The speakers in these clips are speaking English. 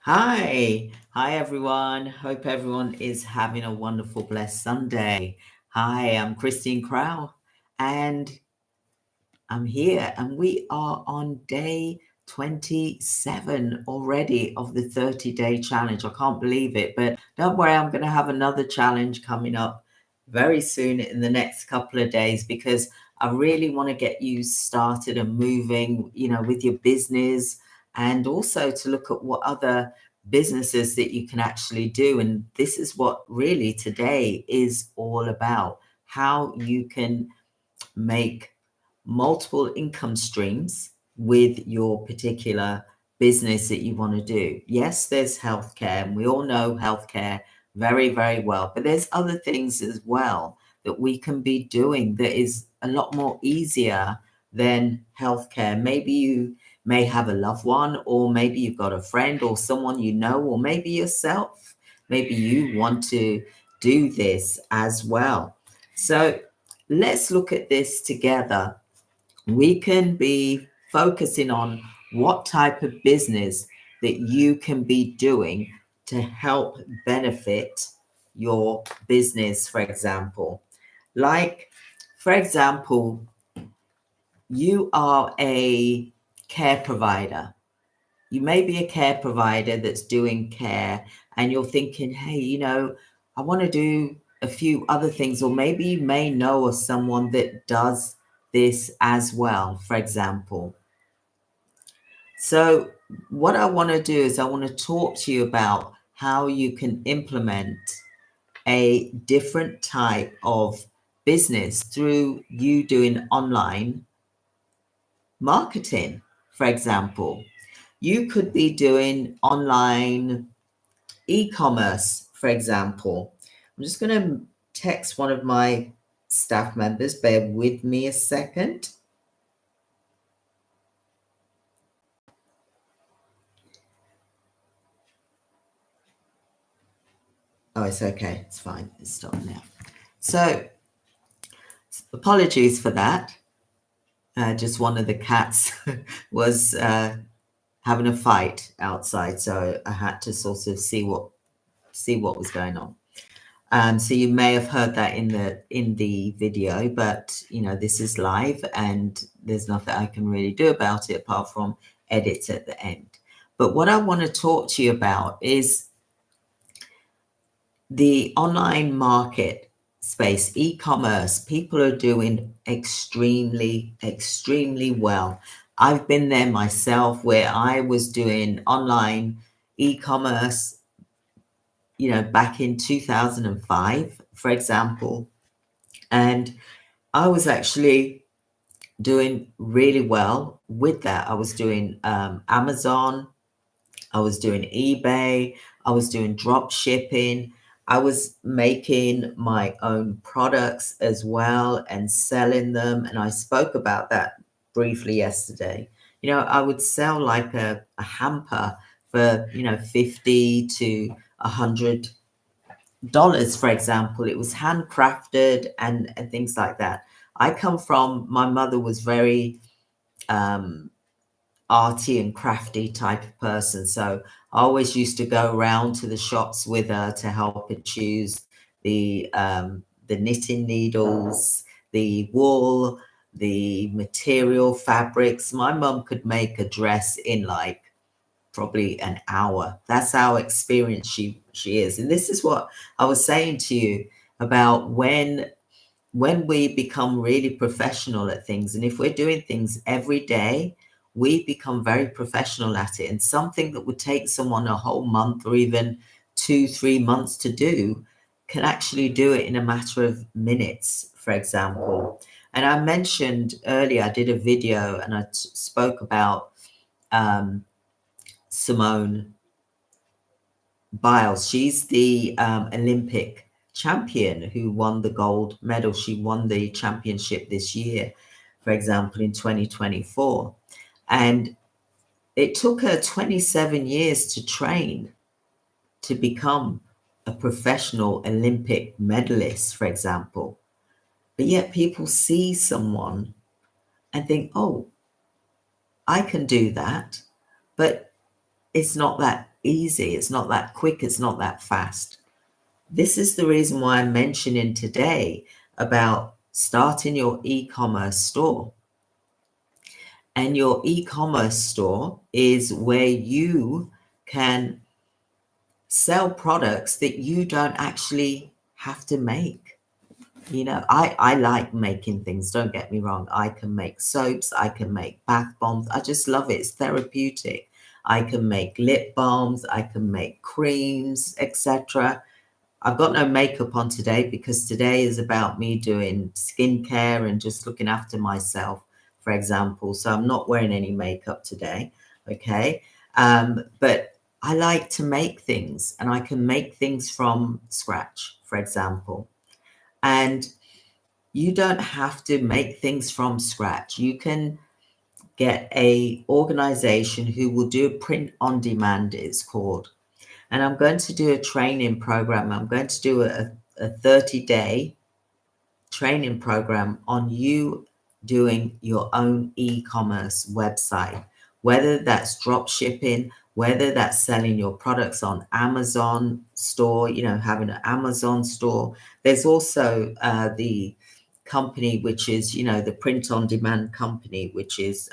Hi everyone. Hope everyone is having a wonderful, blessed Sunday. Hi, I'm Christine Crow, and I'm here, and we are on day 27 already of the 30-day challenge. I can't believe it, but don't worry, I'm going to have another challenge coming up very soon in the next couple of days because I really want to get you started and moving, with your business, and also to look at what other businesses that you can actually do. And this is what really today is all about, how you can make multiple income streams with your particular business that you want to do. Yes, there's healthcare, and we all know healthcare very, very well, but there's other things as well that we can be doing that is a lot more easier than healthcare. Maybe you may have a loved one, or maybe you've got a friend or someone you know, or maybe yourself. Maybe you want to do this as well. So let's look at this together. We can be focusing on what type of business that you can be doing to help benefit your business, for example. Like, for example, you are a care provider. You may be a care provider that's doing care, and you're thinking, hey, I want to do a few other things, or maybe you may know of someone that does this as well, for example. So, what I want to do is I want to talk to you about how you can implement a different type of business through you doing online marketing, for example. You could be doing online e-commerce, for example. I'm just going to text one of my staff members. Bear with me a second. Oh, it's okay. It's fine. It's stopped now. So, apologies for that. Just one of the cats was having a fight outside, so I had to sort of see what was going on. So you may have heard that in the video, but this is live and there's nothing I can really do about it apart from edit at the end. But what I want to talk to you about is the online market space, e-commerce. People are doing extremely, extremely well. I've been there myself, where I was doing online e-commerce back in 2005, for example. And I was actually doing really well with that. I was doing Amazon, I was doing eBay, I was doing drop shipping, I was making my own products as well and selling them. And I spoke about that briefly yesterday. I would sell like a hamper for, 50 to $100, for example. It was handcrafted and things like that. I come from, my mother was very arty and crafty type of person. So I always used to go around to the shops with her to help her choose the knitting needles, the wool, the material, fabrics. My mum could make a dress in like probably an hour. That's how experienced she is. And this is what I was saying to you about when we become really professional at things, and if we're doing things every day, we become very professional at it. And something that would take someone a whole month or even 2-3 months to do can actually do it in a matter of minutes, for example. And I mentioned earlier, I did a video and I spoke about Simone Biles. She's the Olympic champion who won the gold medal. She won the championship this year, for example, in 2024. And it took her 27 years to train to become a professional Olympic medalist, for example. But yet people see someone and think, oh, I can do that. But it's not that easy. It's not that quick. It's not that fast. This is the reason why I'm mentioning today about starting your e-commerce store. And your e-commerce store is where you can sell products that you don't actually have to make. You know, I like making things, don't get me wrong. I can make soaps, I can make bath bombs. I just love it. It's therapeutic. I can make lip balms, I can make creams, etc. I've got no makeup on today because today is about me doing skincare and just looking after myself, for example. So I'm not wearing any makeup today. Okay. But I like to make things, and I can make things from scratch, for example. And you don't have to make things from scratch. You can get a organization who will do print on demand, it's called. And I'm going to do a training program. I'm going to do a 30-day training program on you doing your own e-commerce website, whether that's drop shipping, whether that's selling your products on Amazon store, you know, having an Amazon store. There's also the company, which is, you know, the print on demand company, which is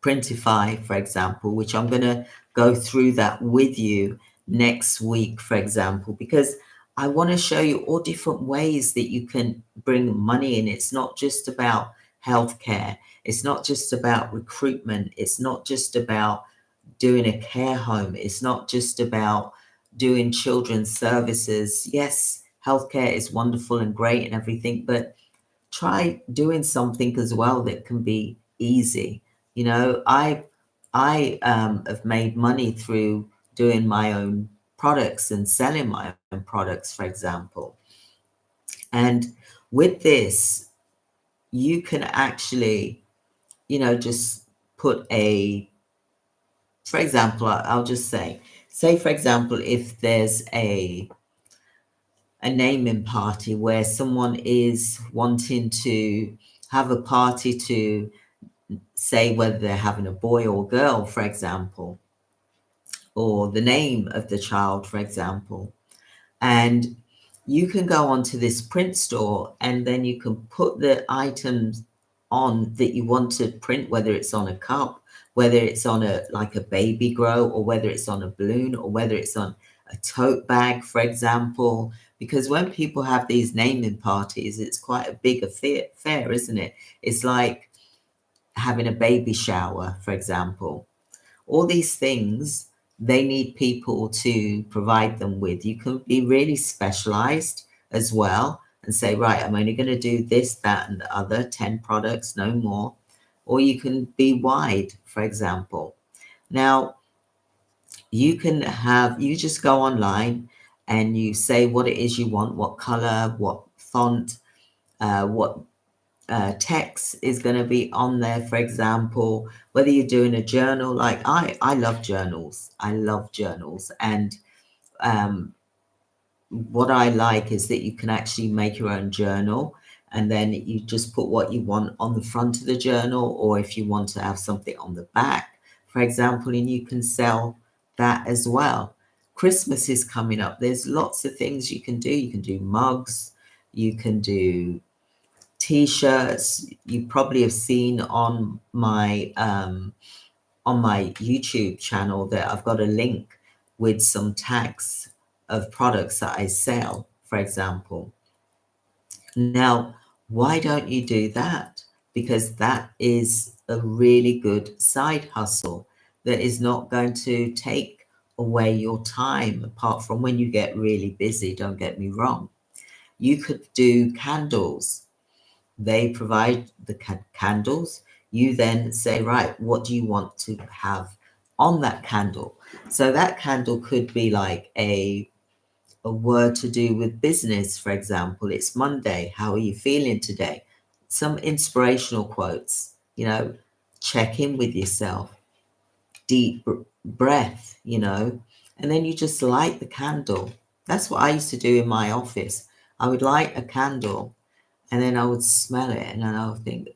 Printify, for example, which I'm going to go through that with you next week, for example, because I want to show you all different ways that you can bring money in. It's not just about healthcare. It's not just about recruitment. It's not just about doing a care home. It's not just about doing children's services. Yes, healthcare is wonderful and great and everything, but try doing something as well that can be easy. You know, I have made money through doing my own products and selling my own products, for example. And with this, you can actually, you know, just put a, for example, I'll just say, for example, if there's a naming party where someone is wanting to have a party to say whether they're having a boy or girl, for example, or the name of the child, for example. And you can go onto this print store and then you can put the items on that you want to print, whether it's on a cup, whether it's on a like a baby grow, or whether it's on a balloon, or whether it's on a tote bag, for example. Because when people have these naming parties, it's quite a big affair, isn't it? It's like having a baby shower, for example. All these things, they need people to provide them with. You can be really specialized as well and say, right, I'm only going to do this, that, and the other 10 products, no more. Or you can be wide, for example. Now, you just go online and you say what it is you want, what color, what font, what text is going to be on there, for example, whether you're doing a journal. Like I love journals. I love journals. And what I like is that you can actually make your own journal, and then you just put what you want on the front of the journal, or if you want to have something on the back, for example, and you can sell that as well. Christmas is coming up. There's lots of things you can do. You can do mugs, you can do t-shirts. You probably have seen on my YouTube channel that I've got a link with some tags of products that I sell, for example. Now, why don't you do that? Because that is a really good side hustle that is not going to take away your time, apart from when you get really busy, don't get me wrong. You could do candles. They provide the candles. You then say, right, what do you want to have on that candle? So that candle could be like a word to do with business, for example. It's Monday. How are you feeling today? Some inspirational quotes, you know, check in with yourself, deep breath, you know, and then you just light the candle. That's what I used to do in my office. I would light a candle and then I would smell it, and then I would think,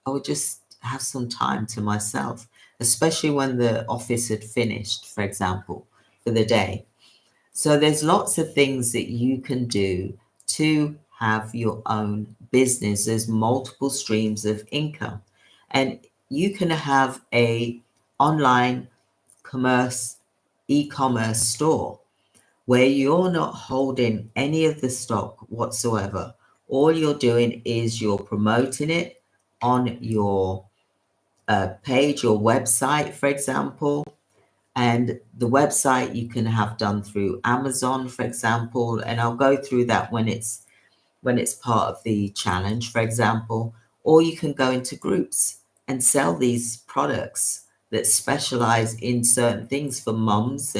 I would just have some time to myself, especially when the office had finished, for example, for the day. So there's lots of things that you can do to have your own business. There's multiple streams of income, and you can have a online commerce, e-commerce store where you're not holding any of the stock whatsoever. All you're doing is you're promoting it on your page, your website, for example. And the website you can have done through Amazon, for example, and I'll go through that when it's part of the challenge, for example. Or you can go into groups and sell these products that specialize in certain things for mums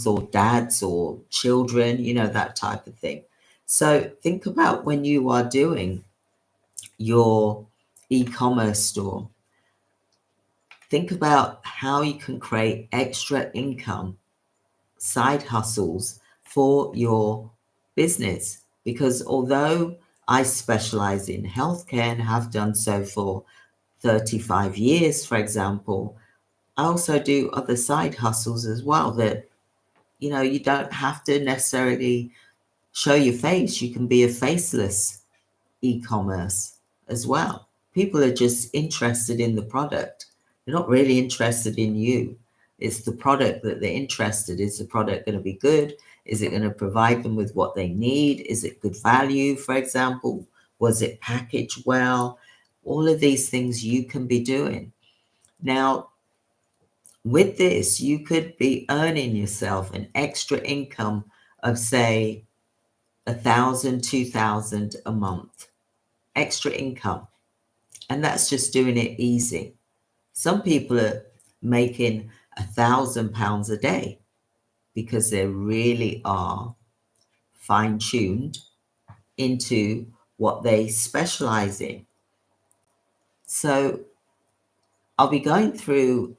or dads or children, that type of thing. So think about when you are doing your e-commerce store. Think about how you can create extra income, side hustles for your business. Because although I specialize in healthcare and have done so for 35 years, for example, I also do other side hustles as well that, you don't have to necessarily show your face. You can be a faceless e-commerce as well. People are just interested in the product. They're not really interested in you. It's the product that they're interested. Is the product going to be good? Is it going to provide them with what they need? Is it good value, for example? Was it packaged well? All of these things you can be doing. Now, with this, you could be earning yourself an extra income of, say, 1,000, 2,000 a month. Extra income. And that's just doing it easy. Some people are making £1,000 a day because they really are fine-tuned into what they specialize in. So I'll be going through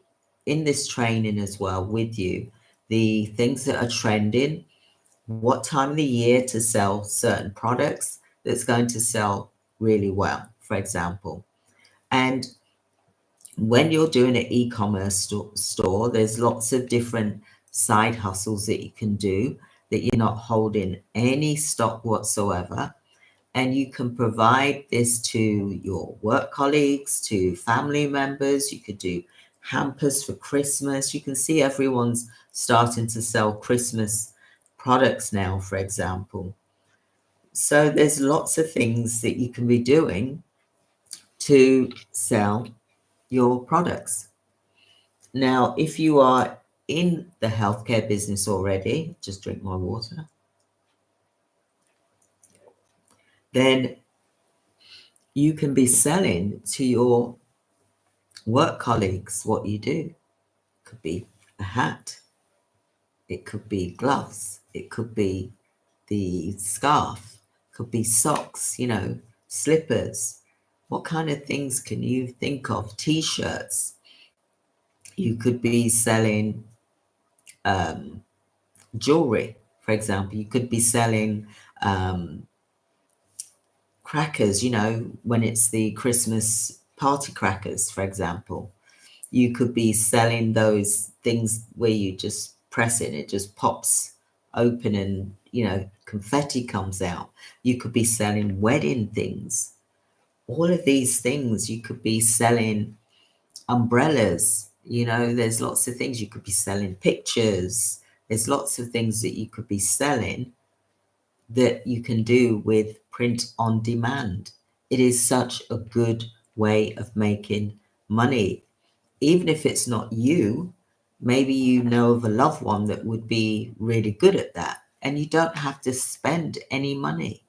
in this training as well with you the things that are trending, what time of the year to sell certain products that's going to sell really well, for example. And when you're doing an e-commerce store, there's lots of different side hustles that you can do that you're not holding any stock whatsoever. And you can provide this to your work colleagues, to family members. You could do hampers for Christmas. You can see everyone's starting to sell Christmas products now, for example. So there's lots of things that you can be doing to sell your products. Now, if you are in the healthcare business already, just drink my water, then you can be selling to your work colleagues what you do. It could be a hat, it could be gloves, it could be the scarf, it could be socks, slippers. What kind of things can you think of? T-shirts. You could be selling jewelry, for example. You could be selling crackers, when it's the Christmas party crackers, for example. You could be selling those things where you just press it just pops open and, confetti comes out. You could be selling wedding things. All of these things. You could be selling umbrellas. There's lots of things. You could be selling pictures. There's lots of things that you could be selling that you can do with print on demand. It is such a good way of making money. Even if it's not you, maybe you know of a loved one that would be really good at that. And you don't have to spend any money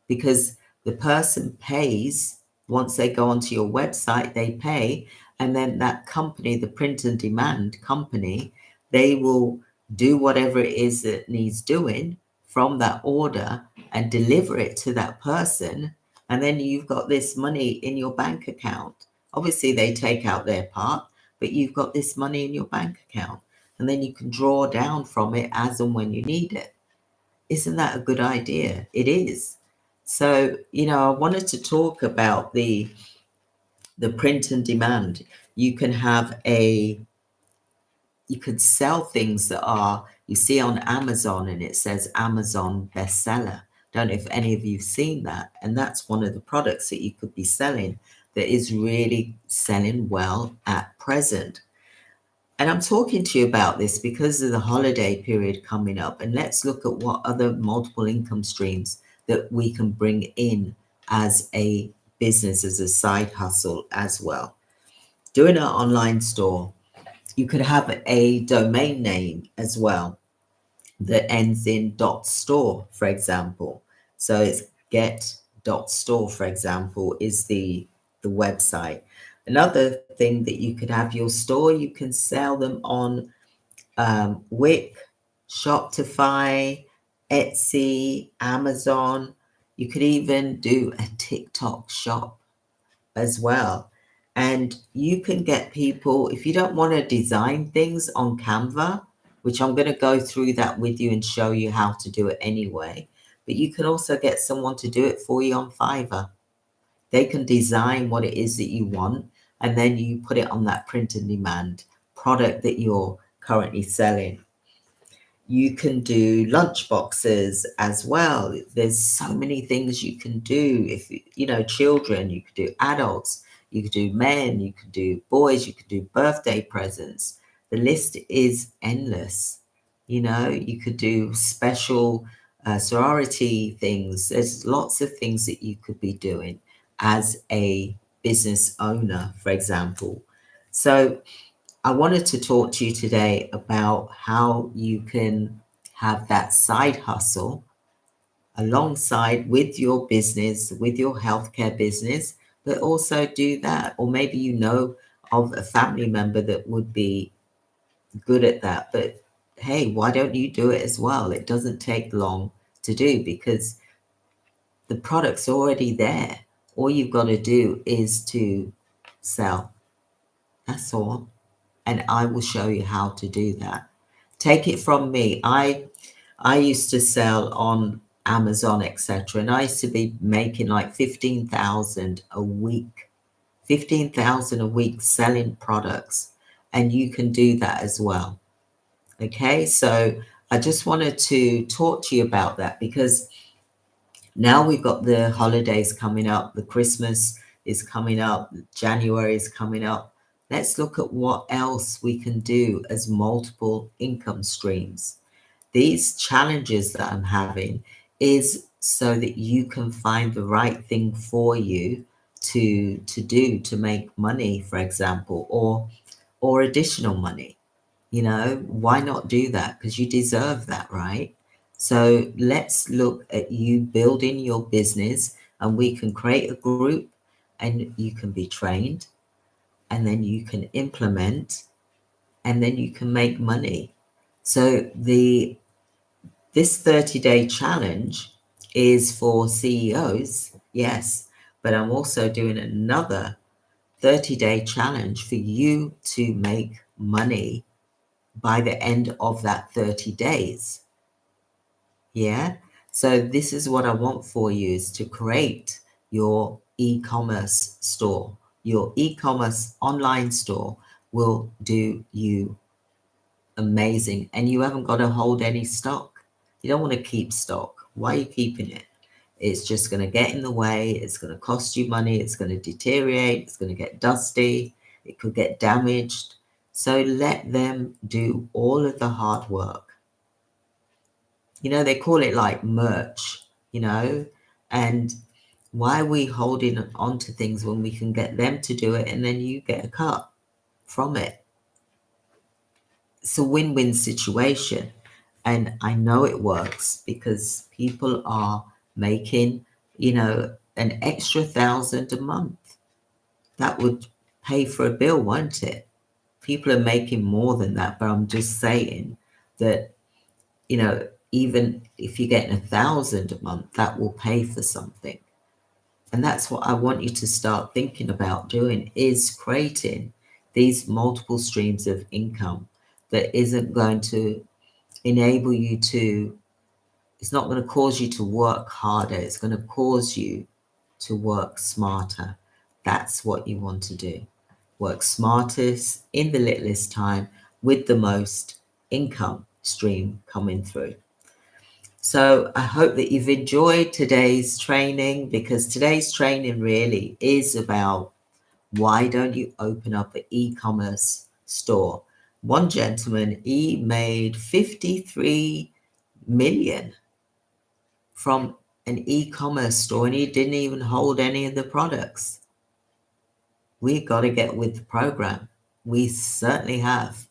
because the person pays. Once they go onto your website, they pay. And then that company, the print on demand company, they will do whatever it is that needs doing from that order and deliver it to that person. And then you've got this money in your bank account. Obviously, they take out their part, but you've got this money in your bank account. And then you can draw down from it as and when you need it. Isn't that a good idea? It is. So, I wanted to talk about the the print and demand. You can sell things that are, you see on Amazon and it says Amazon bestseller. Don't know if any of you've seen that. And that's one of the products that you could be selling that is really selling well at present. And I'm talking to you about this because of the holiday period coming up. And let's look at what other multiple income streams that we can bring in as a business, as a side hustle as well. Doing an online store, you could have a domain name as well that ends in .store, for example. So it's get.store, for example, is the website. Another thing that you could have your store, you can sell them on Wix, Shopify, Etsy, Amazon. You could even do a TikTok shop as well. And you can get people, if you don't want to design things on Canva, which I'm going to go through that with you and show you how to do it anyway, but you can also get someone to do it for you on Fiverr. They can design what it is that you want, and then you put it on that print and demand product that you're currently selling. You can do lunch boxes as well. There's so many things you can do. If you know, children, you could do adults, you could do men, you could do boys, you could do birthday presents. The list is endless. You know, you could do special sorority things. There's lots of things that you could be doing as a business owner, for example. So I wanted to talk to you today about how you can have that side hustle alongside with your business, with your healthcare business, but also do that. Or maybe you know of a family member that would be good at that. But hey, why don't you do it as well? It doesn't take long to do because the product's already there. All you've got to do is to sell. That's all. And I will show you how to do that. Take it from me. I used to sell on Amazon, etc. And I used to be making like 15,000 a week. 15,000 a week selling products. And you can do that as well. Okay, so I just wanted to talk to you about that because now we've got the holidays coming up, the Christmas is coming up, January is coming up. Let's look at what else we can do as multiple income streams. These challenges that I'm having is so that you can find the right thing for you to do to make money, for example, or additional money. You know, why not do that? Because you deserve that, right? So let's look at you building your business, and we can create a group and you can be trained and then you can implement and then you can make money. So this 30-day challenge is for CEOs, yes, but I'm also doing another 30-day challenge for you to make money by the end of that 30 days. Yeah. So this is what I want for you is to create your e-commerce store. Your e-commerce online store will do you amazing. And you haven't got to hold any stock. You don't want to keep stock. Why are you keeping it? It's just going to get in the way. It's going to cost you money. It's going to deteriorate. It's going to get dusty. It could get damaged. So let them do all of the hard work. You know, they call it like merch, you know, and why are we holding on to things when we can get them to do it and then you get a cut from it? It's a win-win situation. And I know it works because people are making, you know, an extra 1,000 a month. That would pay for a bill, won't it? People are making more than that, but I'm just saying that, you know, even if you're getting 1,000 a month, that will pay for something. And that's what I want you to start thinking about doing, is creating these multiple streams of income that isn't going to enable you to, it's not going to cause you to work harder. It's going to cause you to work smarter That's what you want to do. Work smartest in the littlest time with the most income stream coming through. So I hope that you've enjoyed today's training, because today's training really is about why don't you open up an e-commerce store? One gentleman, he made 53 million from an e-commerce store and he didn't even hold any of the products. We got to get with the program. We certainly have.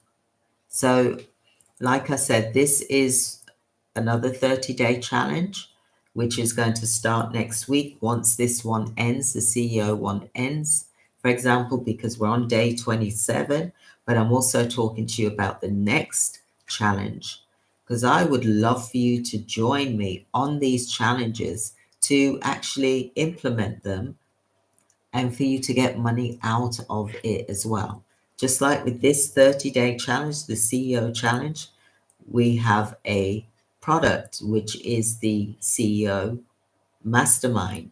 So, like I said, this is another 30-day challenge, which is going to start next week once this one ends, the CEO one ends, for example, because we're on day 27. But I'm also talking to you about the next challenge, because I would love for you to join me on these challenges to actually implement them and for you to get money out of it as well. Just like with this 30-day challenge, the CEO challenge, we have a product which is the CEO Mastermind,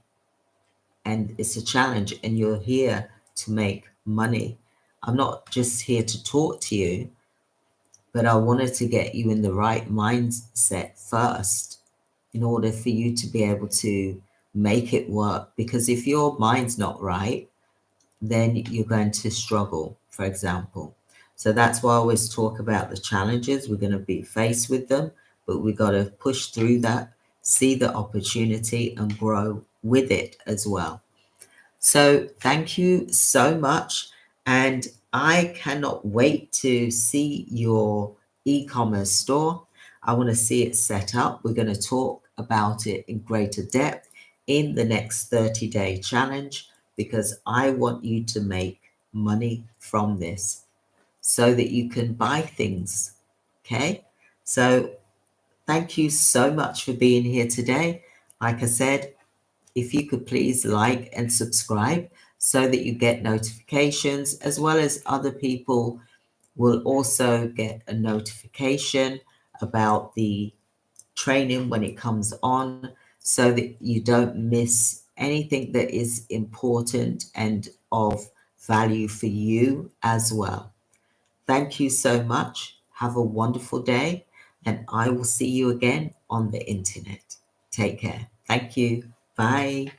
and it's a challenge, and you're here to make money. I'm not just here to talk to you, but I wanted to get you in the right mindset first in order for you to be able to make it work. Because if your mind's not right, then you're going to struggle, for example. So that's why I always talk about the challenges. We're going to be faced with them, but we got to push through that, see the opportunity, and grow with it as well. So thank you so much. And I cannot wait to see your e-commerce store. I want to see it set up. We're going to talk about it in greater depth in the next 30-day challenge, because I want you to make money from this so that you can buy things. Okay. So thank you so much for being here today. Like I said, if you could please like and subscribe so that you get notifications, as well as other people will also get a notification about the training when it comes on, so that you don't miss anything that is important and of value for you as well. Thank you so much. Have a wonderful day, and I will see you again on the internet. Take care. Thank you. Bye.